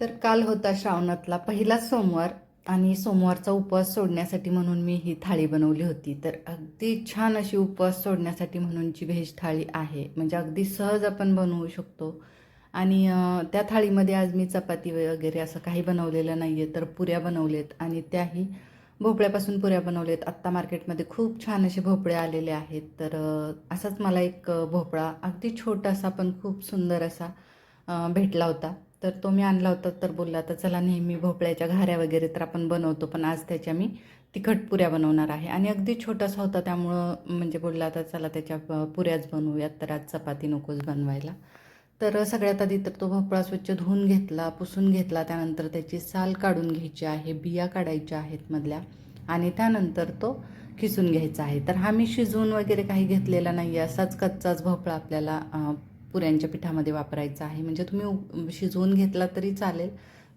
तर काल होता श्रावणातला पहिला सोमवार आणि सोमवारचा उपवास सोडण्यासाठी म्हणून मी ही थाळी बनवली होती. तर अगदी छान अशी उपवास सोडण्यासाठी म्हणूनची व्हेज थाळी आहे. म्हणजे अगदी सहज आपण बनवू शकतो. आणि त्या थाळीमध्ये आज मी चपाती वगैरे असं काही बनवलेलं नाही आहे, तर पुऱ्या बनवलेत आणि त्याही भोपळ्यापासून पुऱ्या बनवलेत. आत्ता मार्केटमध्ये खूप छान असे भोपळे आलेले आहेत. तर असाच मला एक भोपळा अगदी छोटासा पण खूप सुंदर असा भेटला होता. तर तो मी आणला होता. तर बोलला आता चला नेहमी भोपळ्याच्या घाऱ्या वगैरे तर आपण बनवतो, पण आज त्याच्या मी तिखट पुऱ्या बनवणार आहे. आणि अगदी छोटासा होता त्यामुळं म्हणजे बोलला आता चला त्याच्या पुऱ्याच बनवूयात, तर आज चपाती नकोच बनवायला. तर सगळ्यात आधी तर तो भोपळा स्वच्छ धुवून घेतला, पुसून घेतला. त्यानंतर त्याची साल काढून घ्यायची आहे, बिया काढायच्या आहेत मधल्या, आणि त्यानंतर तो किसून घ्यायचा आहे. तर हा मी शिजवून वगैरे काही घेतलेला नाही आहे, असाच कच्चाच भोपळा आपल्याला पुऱ्यांच्या पिठामध्ये वापरायचा आहे. म्हणजे तुम्ही शिजवून घेतला तरी चालेल,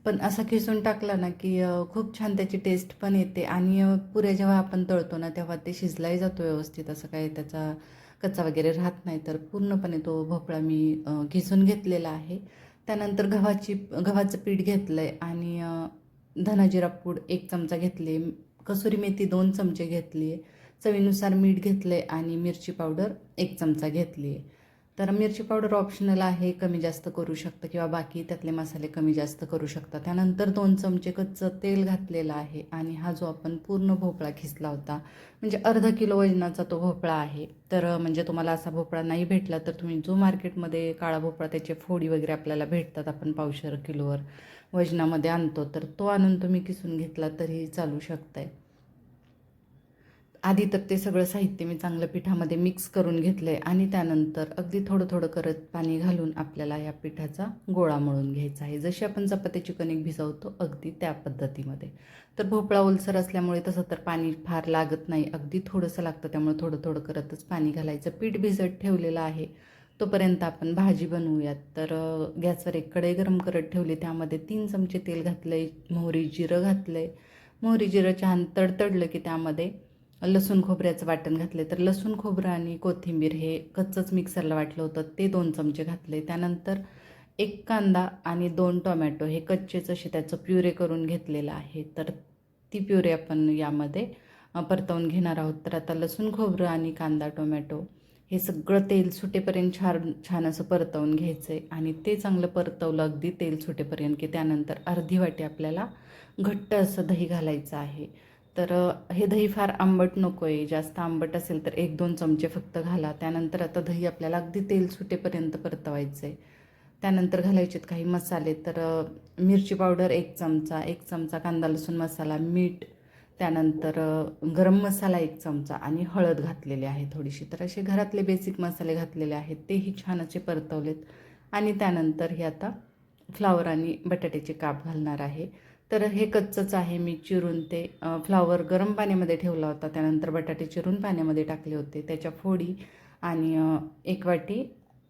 पण असा किसून टाकला ना की खूप छान त्याची टेस्ट पण येते. आणि पुऱ्या जेव्हा आपण तळतो ना तेव्हा ते शिजलाही जातो व्यवस्थित, असं काही त्याचा कच्चा वगैरे राहत नाही. तर पूर्णपणे तो भोपळा मी किसून घेतलेला आहे. त्यानंतर गव्हाचं पीठ घेतलं आहे आणि धना पूड 1 चमचा घेतली, कसुरी मेथी 2 चमचे घेतली आहे, चवीनुसार मीठ घेतलं आहे आणि मिरची पावडर 1 चमचा घेतली आहे. तर मिरची पावडर ऑप्शनल आहे, कमी जास्त करू शकता किंवा बाकी त्यातले मसाले कमी जास्त करू शकता. त्यानंतर 2 चमचे कच्चं तेल घातलेलं आहे आणि हा जो आपण पूर्ण भोपळा खिसला होता, म्हणजे अर्धा किलो वजनाचा तो भोपळा आहे. तर म्हणजे तुम्हाला असा भोपळा नाही भेटला तर तुम्ही जो मार्केटमध्ये काळा भोपळा त्याचे फोडी वगैरे आपल्याला भेटतात, आपण पावशेर किलोवर वजनामध्ये आणतो, तर तो आणून तुम्ही किसून घेतला तरीही चालू शकतं आहे. आधी तर ते सगळं साहित्य मी चांगलं पिठामध्ये मिक्स करून घेतलं आहे आणि त्यानंतर अगदी थोडं थोडं करत पाणी घालून आपल्याला या पिठाचा गोळा मळून घ्यायचा आहे. जशी आपण चपात्याची कणिक भिजवतो अगदी त्या पद्धतीमध्ये. तर भोपळा ओलसर असल्यामुळे तसं तर पाणी फार लागत नाही, अगदी थोडंसं लागतं, त्यामुळे थोडं थोडं करतच पाणी घालायचं. पीठ भिजत ठेवलेलं आहे, तोपर्यंत आपण भाजी बनवूयात. तर गॅसवर एक कढई गरम करत ठेवली, त्यामध्ये 3 चमचे तेल घातलं आहे, मोहरी जिरं घातलं आहे. मोहरी जिरं छान तडतडलं की त्यामध्ये लसूण खोबऱ्याचं वाटण घातलं. तर लसूण खोबरं आणि कोथिंबीर हे कच्चंच मिक्सरला वाटलं होतं, ते 2 चमचे घातले. त्यानंतर 1 कांदा आणि 2 टोमॅटो हे कच्चेच असे त्याचं प्युरे करून घेतलेलं आहे. तर ती प्युरे आपण यामध्ये परतवून घेणार आहोत. तर आता लसूण खोबरं आणि कांदा टोमॅटो हे सगळं तेल सुटेपर्यंत छान छान असं परतवून घ्यायचं आहे. आणि ते चांगलं परतवलं अगदी तेल सुटेपर्यंत की त्यानंतर अर्धी वाटी आपल्याला घट्ट असं दही घालायचं आहे. तर हे दही फार आंबट नको आहे, जास्त आंबट असेल तर 1-2 चमचे फक्त घाला. त्यानंतर आता दही आपल्याला अगदी तेल सुटेपर्यंत परतवायचं आहे. त्यानंतर घालायचेत काही मसाले. तर मिरची पावडर 1 चमचा, 1 चमचा कांदा लसूण मसाला, मीठ, त्यानंतर गरम मसाला 1 चमचा आणि हळद घातलेली आहे थोडीशी. तर असे घरातले बेसिक मसाले घातलेले आहेत, तेही छान असे परतवलेत. आणि त्यानंतर हे आता फ्लावर आणि बटाट्याचे काप घालणार आहे. तर हे कच्चंच आहे, मी चिरून ते फ्लावर गरम पाण्यामध्ये ठेवला होता, त्यानंतर बटाटे चिरून पाण्यामध्ये टाकले होते, त्याच्या फोडी. आणि 1 वाटी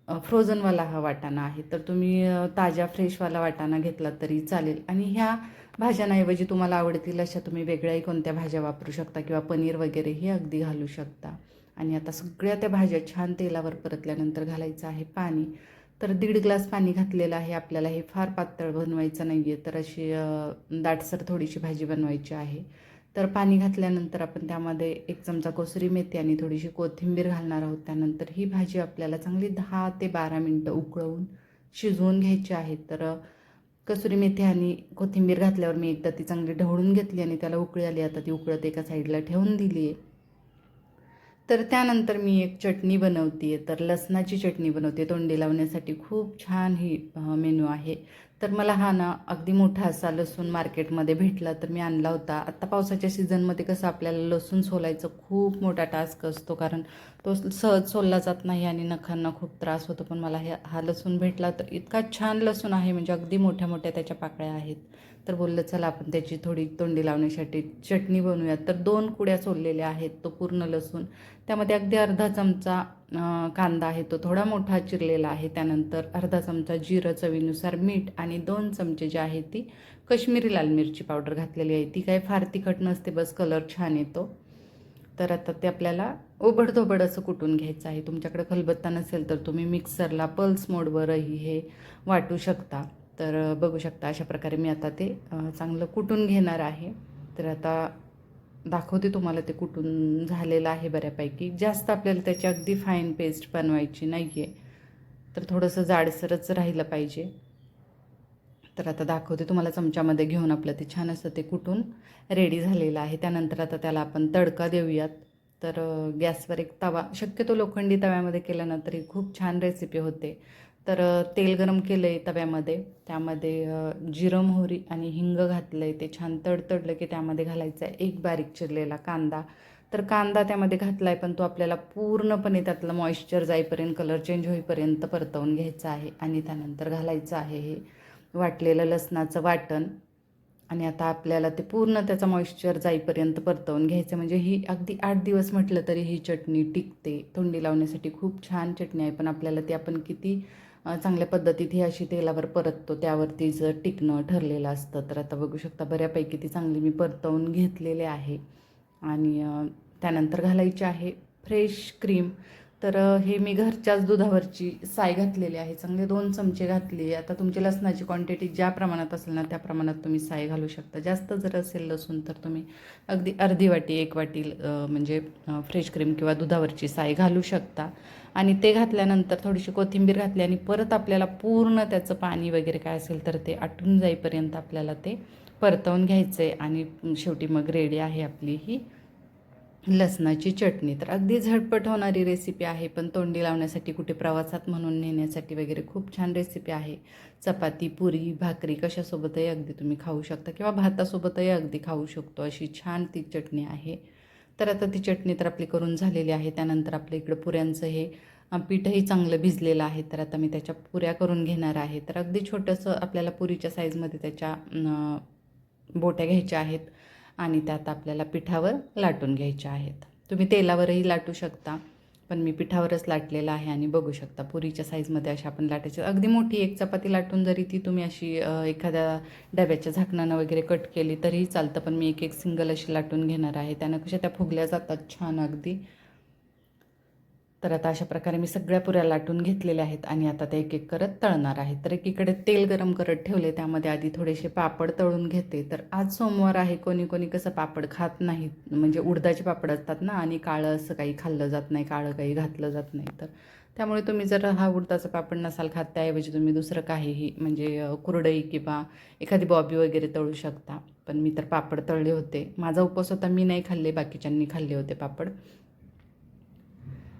फ्रोझनवाला हा वाटाणा आहे. तर तुम्ही ताज्या फ्रेशवाला वाटाणा घेतला तरी चालेल. आणि ह्या भाज्यांऐवजी तुम्हाला आवडतील अशा तुम्ही वेगळ्याही कोणत्या भाज्या वापरू शकता किंवा पनीर वगैरेही अगदी घालू शकता. आणि आता सगळ्या त्या भाज्या छान तेलावर परतल्यानंतर घालायचं आहे पाणी. तर 1.5 ग्लास पाणी घातलेलं आहे. आपल्याला हे फार पातळ बनवायचं नाही आहे, तर अशी दाटसर थोडीशी भाजी बनवायची आहे. तर पाणी घातल्यानंतर आपण त्यामध्ये 1 चमचा कसुरी मेथी आणि थोडीशी कोथिंबीर घालणार आहोत. त्यानंतर ही भाजी आपल्याला चांगली 10 ते 12 मिनटं उकळवून शिजवून घ्यायची आहे. तर कसुरी मेथी आणि कोथिंबीर घातल्यावर मी एकदा ती चांगली ढवळून घेतली आणि त्याला उकळी आली. आता ती उकळत एका साईडला ठेवून दिली आहे. तर त्यानंतर मी एक चटणी बनवते आहे, तर लसणाची चटणी बनवते तोंडी लावण्यासाठी. खूप छान ही मेनू आहे. तर मला हा ना अगदी मोठा असा लसूण मार्केटमध्ये भेटला, तर मी आणला होता. आत्ता पावसाच्या सीझनमध्ये कसं आपल्याला लसूण सोलायचं खूप मोठा टास्क असतो, कारण तो सहज सोलला जात नाही आणि नखांना खूप त्रास होतो. पण मला हा लसूण भेटला, तर इतका छान लसूण आहे, म्हणजे अगदी मोठ्या मोठ्या त्याच्या पाकळ्या आहेत. तर बोललं चला आपण त्याची थोडी तोंडी लावण्यासाठी चटणी बनवूयात. तर 2 कुड्या सोललेल्या आहेत तो पूर्ण लसूण. त्यामध्ये अगदी अर्धा चमचा कांदा आहे, तो थोडा मोठा चिरलेला आहे. त्यानंतर अर्धा चमचा जिरं, चवीनुसार मीठ आणि 2 चमचे जे आहे ती कश्मीरी लाल मिरची पावडर घातलेली आहे. ती काही फार तिखट नसते, बस कलर छान येतो. तर आता ते आपल्याला ओबडधोबड असं कुटून घ्यायचं आहे. तुमच्याकडे खलबत्ता नसेल तर तुम्ही मिक्सरला पल्स मोडवरही हे वाटू शकता. तर बघू शकता अशा प्रकारे मी आता ते चांगलं कुटून घेणार आहे. तर आता दाखवते तुम्हाला ते कुटून झालेलं आहे बऱ्यापैकी. जास्त आपल्याला त्याची अगदी फाईन पेस्ट बनवायची नाही आहे, तर थोडंसं जाडसरच राहिलं पाहिजे. तर आता दाखवते तुम्हाला चमच्यामध्ये घेऊन आपलं ते छान असं ते कुटून रेडी झालेलं आहे. त्यानंतर आता त्याला आपण तडका देऊयात. तर गॅसवर एक तवा, शक्यतो लोखंडी तव्यामध्ये केलं ना तरी खूप छान रेसिपी होते. तर तेल गरम केलं आहे तव्यामध्ये, त्यामध्ये जिरं मोहरी आणि हिंग घातलं आहे. ते छान तडतडलं की त्यामध्ये घालायचा आहे एक बारीक चिरलेला कांदा. तर कांदा त्यामध्ये घातला आहे, पण तो आपल्याला पूर्णपणे त्यातलं मॉइश्चर जाईपर्यंत, कलर चेंज होईपर्यंत परतवून घ्यायचा आहे. आणि त्यानंतर घालायचं आहे हे वाटलेलं लसणाचं वाटण. आणि आता आपल्याला ते पूर्ण त्याचा मॉइश्चर जाईपर्यंत परतवून घ्यायचं. म्हणजे ही अगदी 8 दिवस म्हटलं तरी ही चटणी टिकते. तोंडी लावण्यासाठी खूप छान चटणी आहे, पण आपल्याला ती आपण किती चांगल्या पद्धतीत ही अशी तेलावर परततो त्यावरती जर टिकणं ठरलेलं असतं. तर आता बघू शकता बऱ्यापैकी ती चांगली मी परतवून घेतलेले आहे. आणि त्यानंतर घालायची आहे फ्रेश क्रीम. तर हे मी घरच्याच दुधावरची साय घातलेली आहे. चांगले 2 चमचे घातली. आता तुमची लसणाची क्वांटिटी ज्या प्रमाणात असेल ना त्या प्रमाणात तुम्ही साय घालू शकता. जास्त जर असेल लसूण तर तुम्ही अगदी अर्धी वाटी 1 वाटी म्हणजे फ्रेश क्रीम किंवा दुधावरची साय घालू शकता. आणि ते घातल्यानंतर थोडीशी कोथिंबीर घातली आणि परत आपल्याला पूर्ण त्याचं पाणी वगैरे काय असेल तर ते आटून जाईपर्यंत आपल्याला ते परतवून घ्यायचं आहे. आणि शेवटी मग रेडी आहे आपली ही लसणाची चटणी. तर अगदी झटपट होणारी रेसिपी आहे, पण तोंडी लावण्यासाठी, कुठे प्रवासात म्हणून नेण्यासाठी वगैरे खूप छान रेसिपी आहे. चपाती, पुरी, भाकरी कशासोबतही अगदी तुम्ही खाऊ शकता किंवा भातासोबतही अगदी खाऊ शकतो, अशी छान ती चटणी आहे. तर आता ती चटणी तर आपली करून झालेली आहे. त्यानंतर आपल्या इकडं पुऱ्यांचं हे पीठही चांगलं भिजलेलं आहे. तर आता मी त्याच्या पुऱ्या करून घेणार आहे. तर अगदी छोटंसं आपल्याला पुरीच्या साईजमध्ये त्याच्या बोट्या घ्यायच्या आहेत आणि त्यात आपल्याला पिठावर लाटून घ्यायच्या आहेत. तुम्ही तेलावरही लाटू शकता, पण मी पिठावरच लाटलेलं आहे. आणि बघू शकता पुरीच्या साईजमध्ये अशा आपण लाटायच्या. अगदी मोठी एक चपाती लाटून जरी ती तुम्ही अशी एखाद्या डब्याच्या झाकणानं वगैरे कट केली तरीही चालतं, पण मी एक एक सिंगल अशी लाटून घेणार आहे. त्यानं कशा त्या फुगल्या जातात छान अगदी. तर आता अशा प्रकारे मी सगळ्या पुऱ्या लाटून घेतलेल्या आहेत आणि आता ते एक एक करत तळणार आहे. तर एकीकडे तेल गरम करत ठेवले, त्यामध्ये आधी थोडेसे पापड तळून घेते. तर आज सोमवार आहे, कोणी कोणी कसं पापड खात नाहीत, म्हणजे उडदाचे पापड असतात ना, आणि काळं असं काही खाल्लं जात नाही, काळं काही घातलं जात नाही. तर त्यामुळे तुम्ही जर हा उडदाचा पापड नसाल खात, त्याऐवजी तुम्ही दुसरं काहीही म्हणजे कुरडई किंवा एखादी बॉबी वगैरे तळू शकता. पण मी तर पापड तळले होते. माझा उपवास होता, मी नाही खाल्ले, बाकीच्यांनी खाल्ले होते पापड.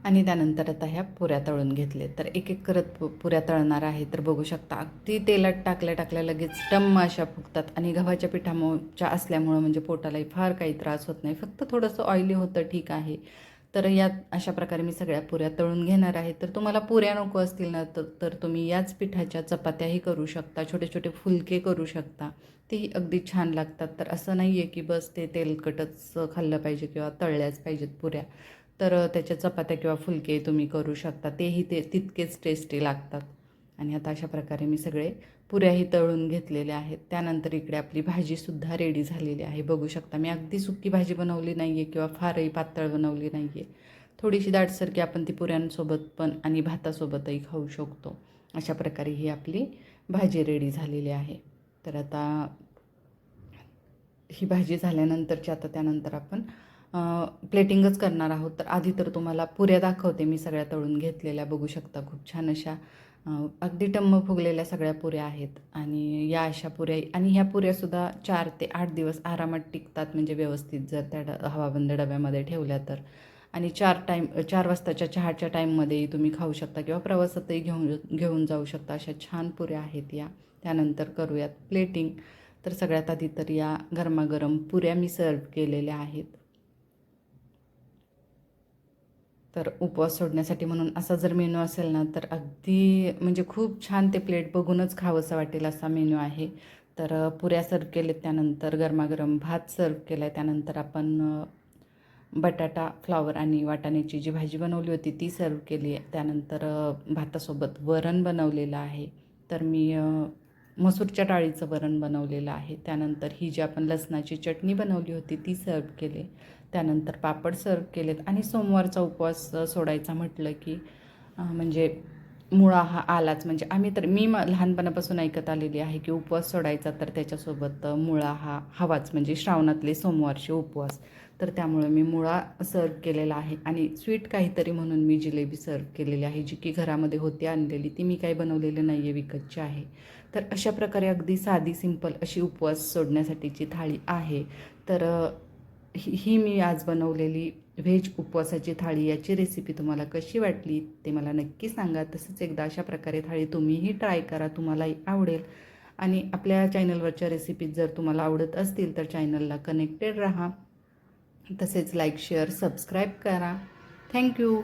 आणि त्यानंतर आता ह्या पुऱ्या तळून घेतले. तर एक एक करत पुऱ्या तळणार आहे. तर बघू शकता अगदी तेलात टाकल्या टाकल्या लगेच टम्म अशा फुगतात. आणि गव्हाच्या पिठाच्या असल्यामुळं म्हणजे पोटालाही फार काही त्रास होत नाही, फक्त थोडंसं ऑइली होतं, ठीक आहे. तर यात अशा प्रकारे मी सगळ्या पुऱ्या तळून घेणार आहे. तर तुम्हाला पुऱ्या नको असतील ना तर तुम्ही याच पिठाच्या चपात्याही करू शकता, छोटे छोटे फुलके करू शकता, तेही अगदी छान लागतात. तर असं नाही आहे की बस ते तेलकटच खाल्लं पाहिजे किंवा तळल्याच पाहिजेत पुऱ्या. तर त्याच्या चपात्या किंवा फुलके तुम्ही करू शकता, तेही तितकेच टेस्टी लागतात. आणि आता अशा प्रकारे मी सगळे पुऱ्याही तळून घेतलेल्या आहेत. त्यानंतर इकडे आपली भाजीसुद्धा रेडी झालेली आहे. बघू शकता मी अगदी सुकी भाजी बनवली नाही आहे किंवा फारही पातळ बनवली नाही आहे. थोडीशी दाटसर की आपण ती पुऱ्यांसोबत पण आणि भातासोबतही खाऊ शकतो. अशा प्रकारे ही आपली भाजी रेडी झालेली आहे. तर आता ही भाजी झाल्यानंतरची आता त्यानंतर आपण प्लेटिंगच करणार आहोत. तर आधी तर तुम्हाला पुऱ्या दाखवते मी सगळ्या तळून घेतलेल्या. बघू शकता खूप छान अशा अगदी टम्म फुगलेल्या सगळ्या पुऱ्या आहेत. आणि या अशा पुऱ्या, आणि ह्या पुऱ्यासुद्धा 4 ते 8 दिवस आरामात टिकतात, म्हणजे व्यवस्थित जर त्या हवाबंद डब्यामध्ये ठेवल्या तर. आणि 4 वाजताच्या चहाच्या टाईममध्येही तुम्ही खाऊ शकता किंवा प्रवासातही घेऊन जाऊ शकता. अशा छान पुऱ्या आहेत या. त्यानंतर करूयात प्लेटिंग. तर सगळ्यात आधी तर या गरमागरम पुऱ्या मी सर्व केलेल्या आहेत. तर उपवास सोडण्यासाठी म्हणून असा जर मेनू असेल ना तर अगदी म्हणजे खूप छान, ते प्लेट बघूनच खावंसं वाटेल असा मेनू आहे. तर पुऱ्या सर्व केलेत, त्यानंतर गरमागरम भात सर्व केला आहे, त्यानंतर आपण बटाटा, फ्लॉवर आणि वाटाण्याची जी भाजी बनवली होती ती सर्व केली आहे. त्यानंतर भातासोबत वरण बनवलेलं आहे. तर मी मसूरच्या डाळीचं वरण बनवलेलं आहे. त्यानंतर ही जी आपण लसणाची चटणी बनवली होती ती सर्व केली. त्यानंतर पापड सर्व केलेत. आणि सोमवारचा उपवास सोडायचा म्हटलं की म्हणजे मुळा हा आलाच. म्हणजे आम्ही तर लहानपणापासून ऐकत आलेली आहे की उपवास सोडायचा तर त्याच्यासोबत मुळा हा हवाच, म्हणजे श्रावणातले सोमवारचे उपवास. तर त्यामुळे मी मुळा सर्व केलेला आहे आणि स्वीट काहीतरी म्हणून मी जिलेबी सर्व केलेली आहे, जी की घरामध्ये होती आणलेली, ती मी काही बनवलेली नाही आहे, विकतची आहे. तर अशा प्रकारे अगदी साधी सिंपल अशी उपवास सोडण्यासाठीची थाळी आहे. तर ही मी आज बनवलेली व्हेज उपवासाची थाळी, याची रेसिपी तुम्हाला कशी वाटली ते मला नक्की सांगा. तसंच एकदा अशा प्रकारे थाळी तुम्हीही ट्राय करा, तुम्हालाही आवडेल. आणि आपल्या चॅनलवरच्या रेसिपीज जर तुम्हाला आवडत असतील तर चॅनलला कनेक्टेड राहा. तसेच लाईक शेअर सबस्क्राईब करा. थँक्यू.